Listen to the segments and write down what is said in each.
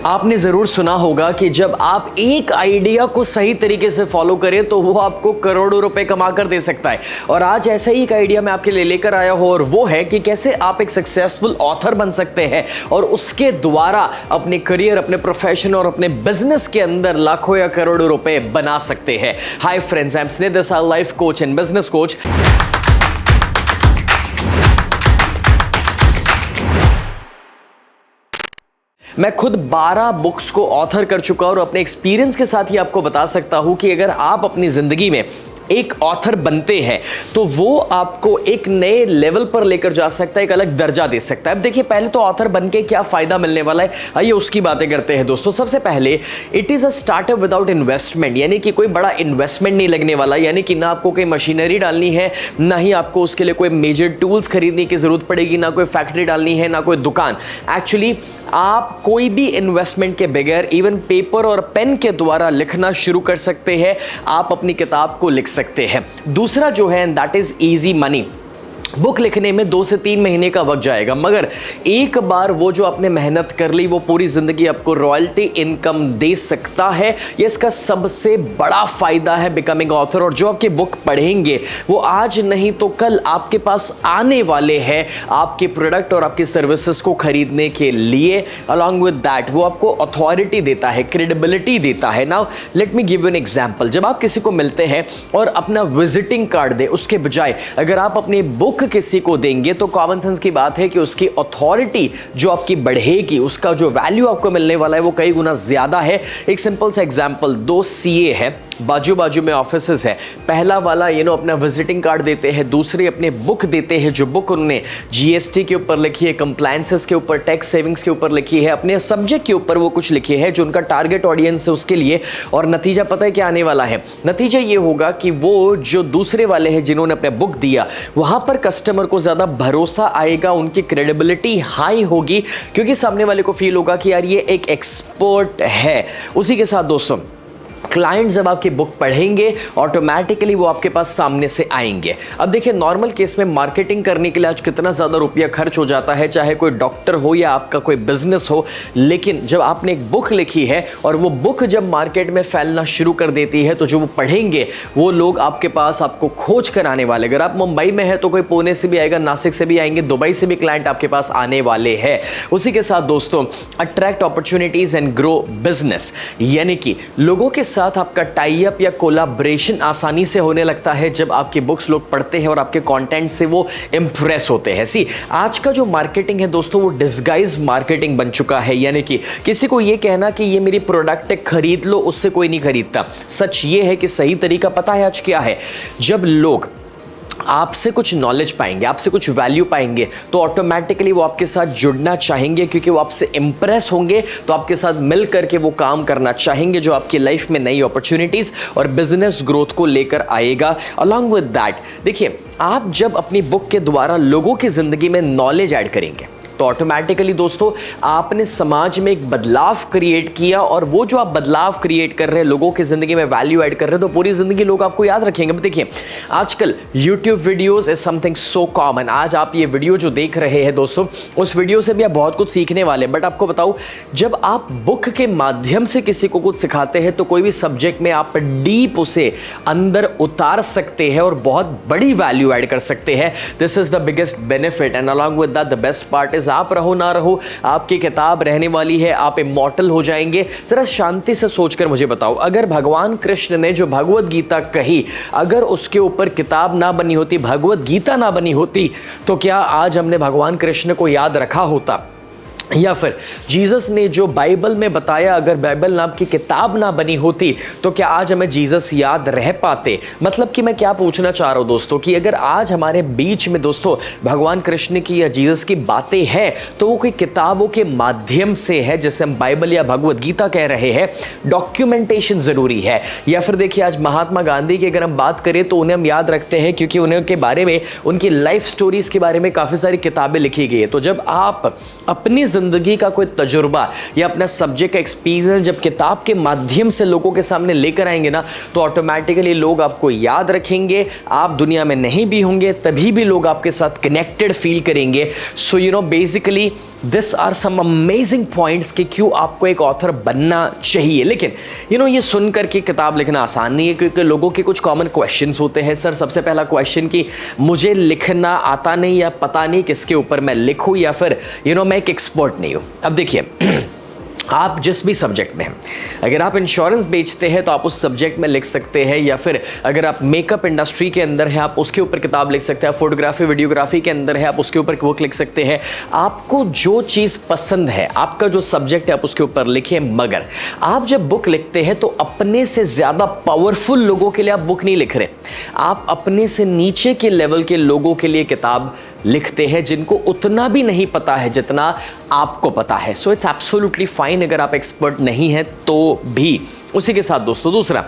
आपने ज़रूर सुना होगा कि जब आप एक आइडिया को सही तरीके से फॉलो करें तो वो आपको करोड़ों रुपए कमा कर दे सकता है। और आज ऐसा ही एक आइडिया मैं आपके लिए लेकर आया हूं और वो है कि कैसे आप एक सक्सेसफुल ऑथर बन सकते हैं और उसके द्वारा अपने करियर, अपने प्रोफेशन और अपने बिजनेस के अंदर लाखों या करोड़ों रुपए बना सकते हैं। हाय फ्रेंड्स, आई एम स्नेह Desai, life coach and business coach. मैं खुद 12 बुक्स को ऑथर कर चुका हूं और अपने एक्सपीरियंस के साथ ही आपको बता सकता हूं कि अगर आप अपनी जिंदगी में एक ऑथर बनते हैं तो वो आपको एक नए लेवल पर लेकर जा सकता है, एक अलग दर्जा दे सकता है। अब देखिए, पहले तो ऑथर बनके क्या फायदा मिलने वाला है, आइए उसकी बातें करते हैं दोस्तों। सबसे पहले, it is a startup without investment, यानी कि कोई बड़ा इन्वेस्टमेंट नहीं लगने वाला, यानी कि ना आपको कोई मशीनरी डालनी है, ना ही आपको उसके लिए कोई मेजर टूल्स खरीदने की जरूरत पड़ेगी, ना कोई फैक्ट्री डालनी है, ना कोई दुकान। एक्चुअली आप कोई भी इन्वेस्टमेंट के बगैर इवन पेपर और पेन के द्वारा लिखना शुरू कर सकते हैं। आप अपनी किताब को लिख सकते हैं। दूसरा जो है, that is easy money. Book लिखने में 2 से 3 महीने का वक्त जाएगा, मगर एक बार वो जो आपने मेहनत कर ली वो पूरी जिंदगी आपको रॉयल्टी इनकम दे सकता है। ये इसका सबसे बड़ा फायदा है बिकमिंग ऑथर। और जो आपकी बुक पढ़ेंगे वो आज नहीं तो कल आपके पास आने वाले हैं आपके प्रोडक्ट और आपकी सर्विसेज को खरीदने के लिए। अलॉन्ग विद दैट वो आपको अथॉरिटी देता है, क्रेडिबिलिटी देता है। Now let me give you an example. जब आप किसी को मिलते हैं और अपना विजिटिंग कार्ड दे, उसके बजाय अगर आप अपनी बुक किसी को देंगे तो कॉमन सेंस की बात है कि उसकी अथॉरिटी जो आपकी बढ़ेगी, उसका जो वैल्यू आपको मिलने वाला है वो कई गुना ज्यादा है। एक सिंपल सा एग्जांपल, 2 सीए है, बाजू बाजू में ऑफिसेस है। पहला वाला अपना विजिटिंग कार्ड देते हैं, दूसरे अपने बुक देते हैं, जो बुक उन्होंने जीएसटी के ऊपर लिखी है, कंप्लायंसेस के ऊपर, टैक्स सेविंग्स के ऊपर लिखी है, अपने सब्जेक्ट के ऊपर वो कुछ लिखे है जो उनका टारगेट ऑडियंस है उसके लिए। और नतीजा पता है क्या आने वाला है? नतीजा ये होगा कि वो जो दूसरे वाले हैं जिन्होंने अपने बुक दिया, वहां पर कस्टमर को ज्यादा भरोसा आएगा, उनकी क्रेडिबिलिटी हाई होगी, क्योंकि सामने वाले को फील होगा कि यार ये एक एक्सपर्ट है। उसी के साथ दोस्तों, क्लाइंट जब आपकी बुक पढ़ेंगे ऑटोमेटिकली वो आपके पास सामने से आएंगे। अब देखिए, नॉर्मल केस में मार्केटिंग करने के लिए आज कितना ज़्यादा रुपया खर्च हो जाता है, चाहे कोई डॉक्टर हो या आपका कोई बिजनेस हो। लेकिन जब आपने एक बुक लिखी है और वो बुक जब मार्केट में फैलना शुरू कर देती है तो जो वो पढ़ेंगे वो लोग आपके पास आपको खोज कर आने वाले। अगर आप मुंबई में है तो कोई पुणे से भी आएगा, नासिक से भी आएंगे, दुबई से भी क्लाइंट आपके पास आने वाले हैं। उसी के साथ दोस्तों, attract opportunities and grow business, यानी कि लोगों के साथ आपका टाई अप या कोलैबोरेशन आसानी से होने लगता है जब आपकी बुक्स लोग पढ़ते हैं और आपके कंटेंट से वो इंप्रेस होते हैं। आज का जो मार्केटिंग है दोस्तों वो डिस्गाइज मार्केटिंग बन चुका है, यानी कि किसी को ये कहना कि ये मेरी प्रोडक्ट है, खरीद लो, उससे कोई नहीं खरीदता। सच ये है कि सही तरीका पता है आज क्या है? जब लोग आपसे कुछ नॉलेज पाएंगे, आपसे कुछ वैल्यू पाएंगे तो ऑटोमेटिकली वो आपके साथ जुड़ना चाहेंगे, क्योंकि वो आपसे इंप्रेस होंगे तो आपके साथ मिल करके वो काम करना चाहेंगे जो आपकी लाइफ में नई अपॉर्चुनिटीज और बिजनेस ग्रोथ को लेकर आएगा। अलॉन्ग विद दैट, देखिए, आप जब अपनी बुक के द्वारा लोगों की जिंदगी में नॉलेज ऐड करेंगे तो ऑटोमेटिकली दोस्तों आपने समाज में एक बदलाव क्रिएट किया, और वो जो आप बदलाव क्रिएट कर रहे हैं, लोगों की जिंदगी में वैल्यू ऐड कर रहे हैं, तो पूरी जिंदगी लोग आपको याद रखेंगे। अब देखिए, आजकल YouTube videos is something so common. आज आप ये वीडियो जो देख रहे हैं दोस्तों, उस वीडियो से भी आप बहुत कुछ सीखने वाले। बट आपको बताऊं, जब आप बुक के माध्यम से किसी को कुछ सिखाते हैं तो कोई भी सब्जेक्ट में आप डीप उसे अंदर उतार सकते हैं और बहुत बड़ी वैल्यू ऐड कर सकते हैं। This is the biggest benefit and along with that the best part is आप रहो ना रहो, आपकी किताब रहने वाली है, आप इमॉर्टल हो जाएंगे। जरा शांति से सोचकर मुझे बताओ, अगर भगवान कृष्ण ने जो भगवत गीता कही, अगर उसके ऊपर किताब ना बनी होती, भगवत गीता ना बनी होती, तो क्या आज हमने भगवान कृष्ण को याद रखा होता? या फिर जीसस ने जो बाइबल में बताया, अगर बाइबल नाम की किताब ना बनी होती तो क्या आज हमें जीसस याद रह पाते? मतलब कि मैं क्या पूछना चाह रहा हूं दोस्तों कि अगर आज हमारे बीच में दोस्तों भगवान कृष्ण की या जीसस की बातें हैं तो वो कोई किताबों के माध्यम से है, जैसे हम बाइबल या भगवत गीता कह रहे हैं। डॉक्यूमेंटेशन जरूरी है। या फिर देखिए, आज महात्मा गांधी की अगर हम बात करें तो उन्हें हम याद रखते हैं क्योंकि उनके बारे में, उनकी लाइफ स्टोरीज के बारे में काफी सारी किताबें लिखी गई है। तो जब आप अपनी ज़िंदगी का कोई तजुर्बा या अपना सब्जेक्ट का एक्सपीरियंस जब किताब के माध्यम से लोगों के सामने लेकर आएंगे ना, तो ऑटोमेटिकली लोग आपको याद रखेंगे। आप दुनिया में नहीं भी होंगे तभी भी लोग आपके साथ कनेक्टेड फील करेंगे। So you know basically this are some amazing points कि क्यों आपको एक ऑथर बनना चाहिए। लेकिन यू नो ये सुनकर के किताब लिखना आसान नहीं है, क्योंकि लोगों के कुछ कॉमन क्वेश्चंस होते हैं। सर सबसे पहला क्वेश्चन कि मुझे लिखना आता नहीं या पता नहीं किसके ऊपर मैं लिखूं, या फिर यू नो मैं एक एक्सपर्ट नहीं हूं। अब देखिए आप जिस भी सब्जेक्ट में हैं, अगर आप इंश्योरेंस बेचते हैं तो आप उस सब्जेक्ट में लिख सकते हैं, या फिर अगर आप मेकअप इंडस्ट्री के अंदर हैं आप उसके ऊपर किताब लिख सकते हैं, फोटोग्राफी वीडियोग्राफी के अंदर है आप उसके ऊपर बुक लिख सकते हैं। आपको जो चीज़ पसंद है, आपका जो सब्जेक्ट है आप उसके ऊपर लिखिए। मगर आप जब बुक लिखते हैं तो अपने से ज़्यादा पावरफुल लोगों के लिए आप बुक नहीं लिख रहे, आप अपने से नीचे के लेवल के लोगों के लिए किताब लिखते हैं, जिनको उतना भी नहीं पता है जितना आपको पता है। सो इट्स एब्सोल्युटली फाइन अगर आप एक्सपर्ट नहीं हैं तो भी। उसी के साथ दोस्तों दूसरा,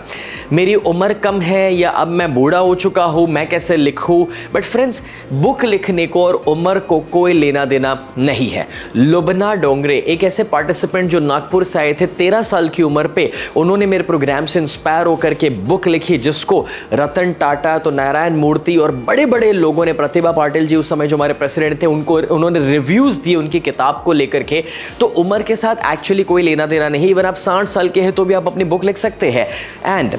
मेरी उम्र कम है या अब मैं बूढ़ा हो चुका हूँ, मैं कैसे लिखूँ। बट फ्रेंड्स, बुक लिखने को और उम्र को कोई लेना देना नहीं है। लुबना डोंगरे एक ऐसे पार्टिसिपेंट जो नागपुर से आए थे, 13 साल की उम्र पे उन्होंने मेरे प्रोग्राम से इंस्पायर होकर के बुक लिखी, जिसको रतन टाटा, तो नारायण मूर्ति और बड़े बड़े लोगों ने, प्रतिभा पाटिल जी उस समय जो हमारे प्रेसिडेंट थे, उन्होंने रिव्यूज़ दिए उनकी किताब को लेकर के। तो उम्र के साथ एक्चुअली कोई लेना देना नहीं। इवन आप 60 साल के हैं तो भी आप अपनी बुक लिख सकते हैं। एंड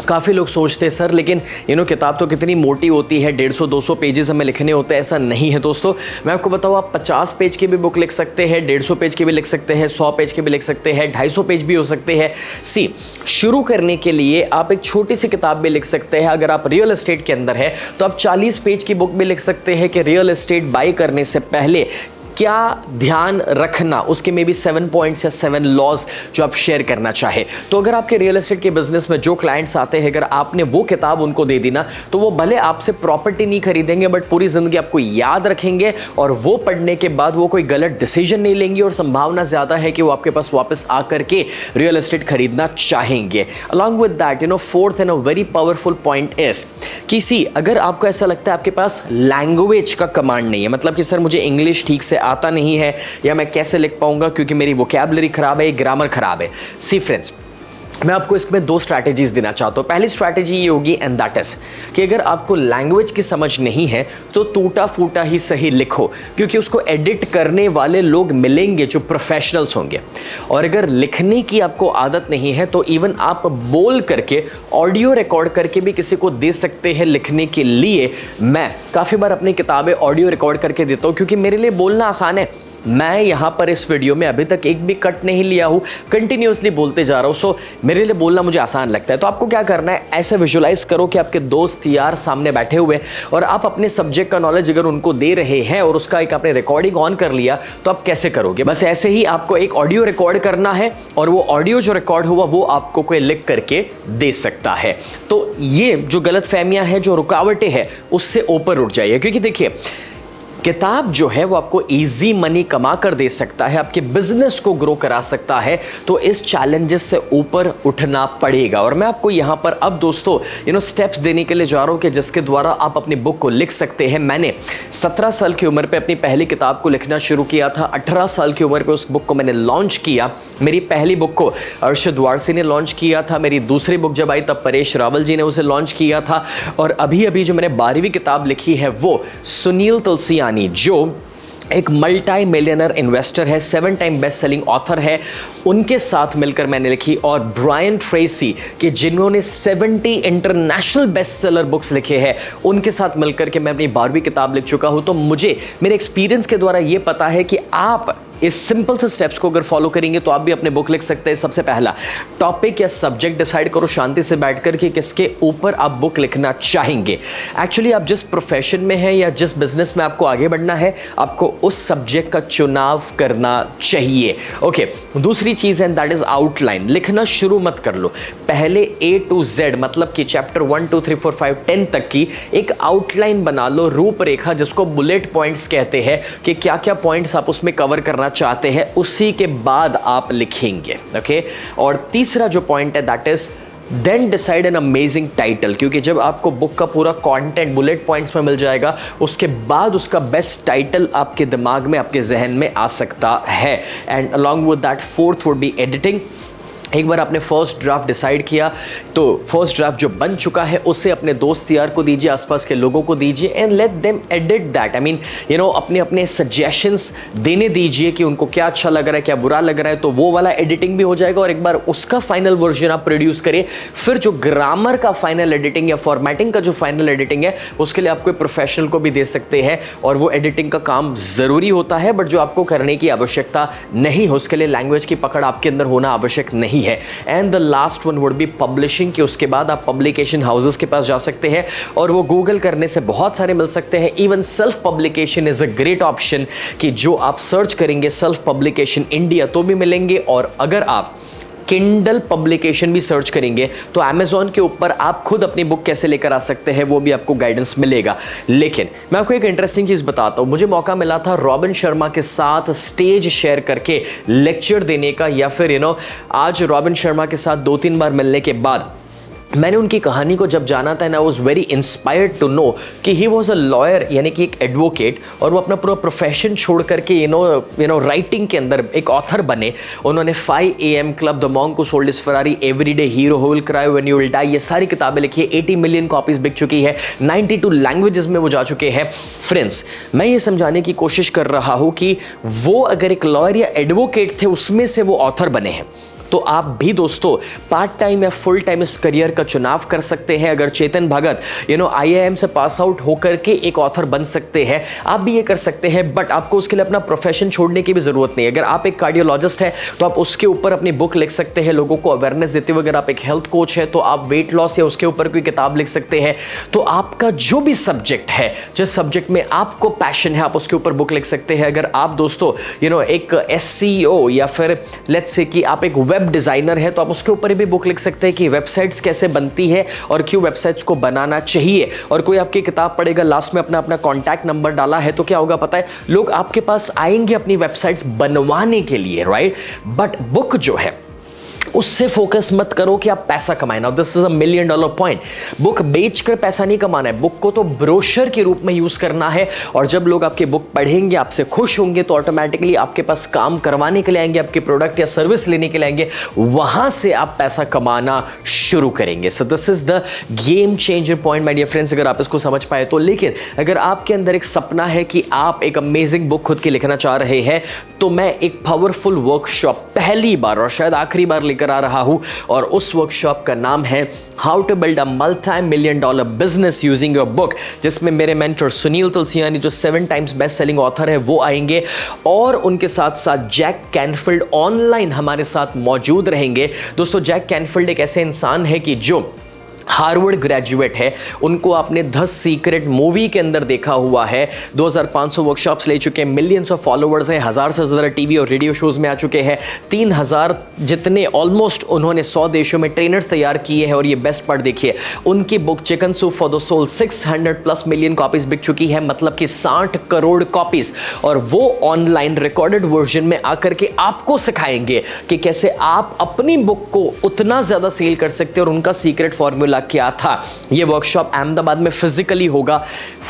काफ़ी लोग सोचते हैं सर लेकिन यू नो किताब तो कितनी मोटी होती है, 150-200 पेजेस हमें लिखने होते हैं। ऐसा नहीं है दोस्तों, मैं आपको बताऊँ, आप 50 पेज की भी बुक लिख सकते हैं, 150 पेज की भी लिख सकते हैं, 100 पेज की भी लिख सकते हैं, 250 पेज भी हो सकते हैं। शुरू करने के लिए आप एक छोटी सी किताब भी लिख सकते हैं। अगर आप रियल एस्टेट के अंदर है तो आप 40 पेज की बुक भी लिख सकते हैं कि रियल एस्टेट बाई करने से पहले क्या ध्यान रखना, उसके में भी 7 पॉइंट्स या 7 लॉज जो आप शेयर करना चाहे। तो अगर आपके रियल एस्टेट के बिजनेस में जो क्लाइंट्स आते हैं, अगर आपने वो किताब उनको दे दी ना, तो वो भले आपसे प्रॉपर्टी नहीं खरीदेंगे बट पूरी जिंदगी आपको याद रखेंगे, और वो पढ़ने के बाद वो कोई गलत डिसीजन नहीं लेंगे, और संभावना ज्यादा है कि वो आपके पास वापस आकर के रियल एस्टेट खरीदना चाहेंगे। Along with that, you know, fourth and a very powerful point is कि अगर आपको ऐसा लगता है आपके पास लैंग्वेज का कमांड नहीं है, मतलब कि सर मुझे इंग्लिश ठीक से आता नहीं है, या मैं कैसे लिख पाऊंगा क्योंकि मेरी वोकैबुलरी खराब है, ग्रामर खराब है। सी फ्रेंड्स, मैं आपको इसमें 2 स्ट्रैटेजीज देना चाहता हूँ। पहली स्ट्रैटेजी ये होगी, एंड दैट इज कि अगर आपको लैंग्वेज की समझ नहीं है तो टूटा फूटा ही सही लिखो, क्योंकि उसको एडिट करने वाले लोग मिलेंगे जो प्रोफेशनल्स होंगे। और अगर लिखने की आपको आदत नहीं है तो इवन आप बोल करके, ऑडियो रिकॉर्ड करके भी किसी को दे सकते हैं लिखने के लिए। मैं काफ़ी बार अपनी किताबें ऑडियो रिकॉर्ड करके देता हूँ, क्योंकि मेरे लिए बोलना आसान है। मैं यहाँ पर इस वीडियो में अभी तक एक भी कट नहीं लिया हूँ, कंटिन्यूसली बोलते जा रहा हूँ। सो मेरे लिए बोलना मुझे आसान लगता है। तो आपको क्या करना है, ऐसे विजुलाइज करो कि आपके दोस्त यार सामने बैठे हुए और आप अपने सब्जेक्ट का नॉलेज अगर उनको दे रहे हैं और उसका एक आपने रिकॉर्डिंग ऑन कर लिया, तो आप कैसे करोगे? बस ऐसे ही आपको एक ऑडियो रिकॉर्ड करना है, और वो ऑडियो जो रिकॉर्ड हुआ वो आपको कोई लिख करके दे सकता है। तो ये जो गलतफहमियां हैं, जो रुकावटें हैं, उससे ऊपर उठ जाइए। क्योंकि देखिए, किताब जो है वो आपको इजी मनी कमा कर दे सकता है, आपके बिजनेस को ग्रो करा सकता है। तो इस चैलेंजेस से ऊपर उठना पड़ेगा। और मैं आपको यहाँ पर अब दोस्तों यू नो स्टेप्स देने के लिए जा रहा हूँ कि जिसके द्वारा आप अपनी बुक को लिख सकते हैं। मैंने 17 साल की उम्र पे अपनी पहली किताब को लिखना शुरू किया था। 18 साल की उम्र पे उस बुक को मैंने लॉन्च किया। मेरी पहली बुक को अर्शद वारसी ने लॉन्च किया था। मेरी दूसरी बुक जब आई तब परेश रावल जी ने उसे लॉन्च किया था। और अभी अभी जो मैंने 12वीं किताब लिखी है वो सुनील तुलसियानी, जो एक मल्टी मिलियनर इन्वेस्टर है, 7 टाइम बेस्ट सेलिंग ऑथर है, उनके साथ मिलकर मैंने लिखी। और ब्रायन ट्रेसी कि जिन्होंने 70 इंटरनेशनल बेस्ट सेलर बुक्स लिखे हैं, उनके साथ मिलकर के मैं अपनी 12वीं किताब लिख चुका हूं। तो मुझे मेरे एक्सपीरियंस के द्वारा ये पता है कि आप इस सिंपल से स्टेप्स को अगर फॉलो करेंगे तो आप भी अपने बुक लिख सकते हैं। सबसे पहला टॉपिक या सब्जेक्ट डिसाइड करो शांति से बैठकर कि किसके ऊपर आप बुक लिखना चाहेंगे। एक्चुअली आप जिस प्रोफेशन में हैं या जिस बिजनेस में आपको आगे बढ़ना है, आपको उस सब्जेक्ट का चुनाव करना चाहिए। ओके, दूसरी चीज़ है दैट इज आउटलाइन। लिखना शुरू मत कर लो, पहले A to Z मतलब कि चैप्टर 1 2 3 4 5 10 तक की एक आउटलाइन बना लो, रूपरेखा, जिसको बुलेट पॉइंट्स कहते हैं, कि क्या क्या पॉइंट्स आप उसमें कवर करना चाहते हैं, उसी के बाद आप लिखेंगे। ओके, और तीसरा जो पॉइंट है that is then decide an amazing title, क्योंकि जब आपको बुक का पूरा कंटेंट बुलेट पॉइंट्स में मिल जाएगा उसके बाद उसका बेस्ट टाइटल आपके दिमाग में, आपके जहन में आ सकता है। And along with that fourth would be editing. एक बार आपने फर्स्ट ड्राफ्ट डिसाइड किया तो फर्स्ट ड्राफ्ट जो बन चुका है उसे अपने दोस्त यार को दीजिए, आसपास के लोगों को दीजिए and let them edit that. I mean अपने अपने सजेशंस देने दीजिए कि उनको क्या अच्छा लग रहा है, क्या बुरा लग रहा है, तो वो वाला एडिटिंग भी हो जाएगा और एक बार उसका फाइनल वर्जन आप प्रोड्यूस करिए। फिर जो ग्रामर का फाइनल एडिटिंग या फॉर्मेटिंग का जो फाइनल एडिटिंग है उसके लिए आप कोई प्रोफेशनल को भी दे सकते हैं और वो एडिटिंग का काम ज़रूरी होता है, बट जो आपको करने की आवश्यकता नहीं हो उसके लिए लैंग्वेज की पकड़ आपके अंदर होना आवश्यक नहीं है। And the last one would be publishing, कि उसके बाद आप पब्लिकेशन हाउसेस के पास जा सकते हैं और वो गूगल करने से बहुत सारे मिल सकते हैं। Even self publication is a great option, कि जो आप सर्च करेंगे सेल्फ पब्लिकेशन इंडिया तो भी मिलेंगे, और अगर आप किंडल पब्लिकेशन भी सर्च करेंगे तो अमेज़ॉन के ऊपर आप खुद अपनी बुक कैसे लेकर आ सकते हैं वो भी आपको गाइडेंस मिलेगा। लेकिन मैं आपको एक इंटरेस्टिंग चीज़ बताता हूँ, मुझे मौका मिला था रॉबिन शर्मा के साथ स्टेज शेयर करके लेक्चर देने का, या फिर आज रॉबिन शर्मा के साथ 2-3 बार मिलने के बाद मैंने उनकी कहानी को जब जाना था, and I was very inspired to know कि ही वॉज अ लॉयर, यानी कि एक एडवोकेट, और वो अपना पूरा प्रोफेशन छोड़ करके राइटिंग के अंदर एक ऑथर बने। उन्होंने 5 AM club, the monk who sold his Ferrari, everyday hero, who will cry when you will die, ये सारी किताबें लिखी है। 80 मिलियन कॉपीज बिक चुकी है, 92 लैंग्वेजेस में वो जा चुके हैं। फ्रेंड्स, मैं ये समझाने की कोशिश कर रहा हूँ कि वो अगर एक लॉयर या एडवोकेट थे उसमें से वो ऑथर बने हैं, तो आप भी दोस्तों पार्ट टाइम या फुल टाइम इस करियर का चुनाव कर सकते हैं। अगर चेतन भगत IIM से पास आउट होकर के एक ऑथर बन सकते हैं, आप भी ये कर सकते हैं, बट आपको उसके लिए अपना प्रोफेशन छोड़ने की भी ज़रूरत नहीं है। अगर आप एक कार्डियोलॉजिस्ट हैं तो आप उसके ऊपर अपनी बुक लिख सकते हैं, लोगों को अवेयरनेस देते हुए। अगर आप एक हेल्थ कोच है तो आप वेट लॉस या उसके ऊपर कोई किताब लिख सकते हैं। तो आपका जो भी सब्जेक्ट है, जिस सब्जेक्ट में आपको पैशन है, आप उसके ऊपर बुक लिख सकते हैं। अगर आप दोस्तों एक SEO या फिर लेट्स से कि आप एक वेब डिजाइनर है तो आप उसके ऊपर भी बुक लिख सकते हैं कि वेबसाइट्स कैसे बनती है और क्यों वेबसाइट्स को बनाना चाहिए। और कोई आपकी किताब पढ़ेगा, लास्ट में अपना कॉन्टैक्ट नंबर डाला है, तो क्या होगा पता है, लोग आपके पास आएंगे अपनी वेबसाइट्स बनवाने के लिए, राइट। बट बुक जो है उससे फोकस मत करो कि आप पैसा कमाएं। Now this is $1 million point. Book बेचकर पैसा नहीं कमाना है, बुक को तो ब्रोशर के रूप में यूज करना है। और जब लोग आपकी बुक पढ़ेंगे, आपसे खुश होंगे, तो ऑटोमेटिकली आपके पास काम करवाने के लिए आएंगे, आपके प्रोडक्ट या सर्विस लेने के लिए आएंगे, वहां से आप पैसा कमाना शुरू करेंगे। So this is the game changer point my dear friends, अगर आप इसको समझ पाए तो। लेकिन अगर आपके अंदर एक सपना है कि आप एक अमेजिंग बुक खुद की लिखना चाह रहे हैं, तो मैं एक पावरफुल वर्कशॉप पहली बार और शायद आखिरी बार लेकर आ रहा हूं, और उस वर्कशॉप का नाम है how to build a $multi-million business using your book, जिसमें मेरे मेंटर सुनील तुलसियानी जो 7 टाइम्स बेस्ट सेलिंग ऑथर है वो आएंगे, और उनके साथ साथ जैक कैनफील्ड ऑनलाइन हमारे साथ मौजूद रहेंगे। दोस्तों, जैक कैनफील्ड एक ऐसे इंसान है कि जो हार्वर्ड ग्रेजुएट है, उनको आपने द सीक्रेट मूवी के अंदर देखा हुआ है। 2500 वर्कशॉप्स ले चुके हैं, मिलियंस ऑफ फॉलोअर्स हैं, 1000 से ज़्यादा टीवी और रेडियो शोज में आ चुके हैं, 3000 जितने ऑलमोस्ट उन्होंने 100 देशों में ट्रेनर्स तैयार किए हैं। और ये बेस्ट पार्ट देखिए, उनकी book chicken soup for the soul 600+ million copies बिक चुकी है, मतलब कि 60 करोड़ कॉपीज। और वो ऑनलाइन रिकॉर्डेड वर्जन में आकर के आपको सिखाएंगे कि कैसे आप अपनी बुक को उतना ज़्यादा सेल कर सकते हैं, और उनका सीक्रेट फॉर्मूला क्या था। ये वर्कशॉप अहमदाबाद में फिजिकली होगा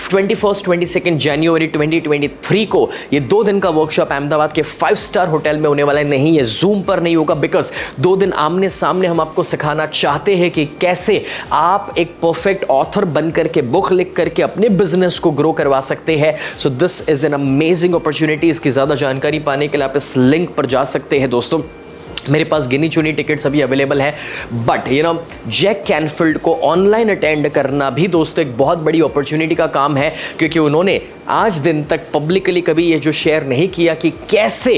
21-22 जनवरी 2023 को। ये 2 दिन का वर्कशॉप अहमदाबाद के 5 स्टार होटल में होने वाला है, नहीं ये जूम पर नहीं होगा, बिकॉज 2 दिन आमने सामने हम आपको सिखाना चाहते हैं कि कैसे आप एक परफेक्ट ऑथर बन करके बुक लिख करके अपने बिजनेस को ग्रो करवा सकते हैं। सो this is an amazing opportunity. इसकी ज्यादा जानकारी पाने के लिए आप इस लिंक पर जा सकते हैं। दोस्तों, मेरे पास गिनी चुनी टिकट्स अभी अवेलेबल है, बट जैक कैनफील्ड को ऑनलाइन अटेंड करना भी दोस्तों एक बहुत बड़ी अपॉर्चुनिटी का काम है, क्योंकि उन्होंने आज दिन तक पब्लिकली कभी ये जो शेयर नहीं किया कि कैसे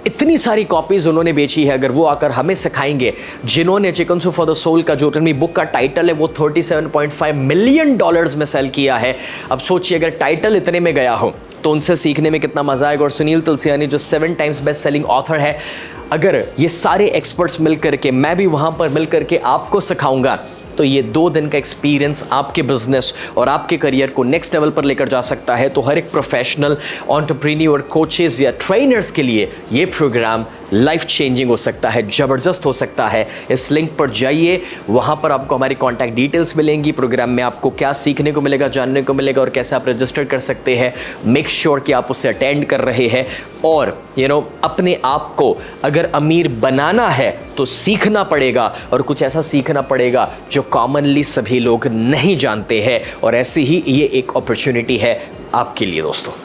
इतनी सारी कॉपीज उन्होंने बेची है। अगर वो आकर हमें सिखाएंगे, जिन्होंने chicken soup for the soul का जो उनकी बुक का टाइटल है वो $37.5 मिलियन में सेल किया है। अब सोचिए अगर टाइटल इतने में गया हो तो उनसे सीखने में कितना मजा आएगा। और सुनील तुलसियानी जो 7 टाइम्स बेस्ट सेलिंग ऑथर है, अगर ये सारे एक्सपर्ट्स मिल करके, मैं भी वहां पर मिल करके आपको सिखाऊंगा, तो ये 2 दिन का एक्सपीरियंस आपके बिजनेस और आपके करियर को नेक्स्ट लेवल पर लेकर जा सकता है। तो हर एक प्रोफेशनल एंटरप्रेन्योर, कोचेस या ट्रेनर्स के लिए ये प्रोग्राम लाइफ चेंजिंग हो सकता है, ज़बरदस्त हो सकता है। इस लिंक पर जाइए, वहाँ पर आपको हमारी कॉन्टैक्ट डिटेल्स मिलेंगी, प्रोग्राम में आपको क्या सीखने को मिलेगा, जानने को मिलेगा और कैसे आप रजिस्टर कर सकते हैं। मेक श्योर कि आप उसे अटेंड कर रहे हैं और अपने आप को अगर अमीर बनाना है तो सीखना पड़ेगा और कुछ ऐसा सीखना पड़ेगा जो कॉमनली सभी लोग नहीं जानते हैं, और ऐसी ही ये एक अपॉर्चुनिटी है आपके लिए दोस्तों।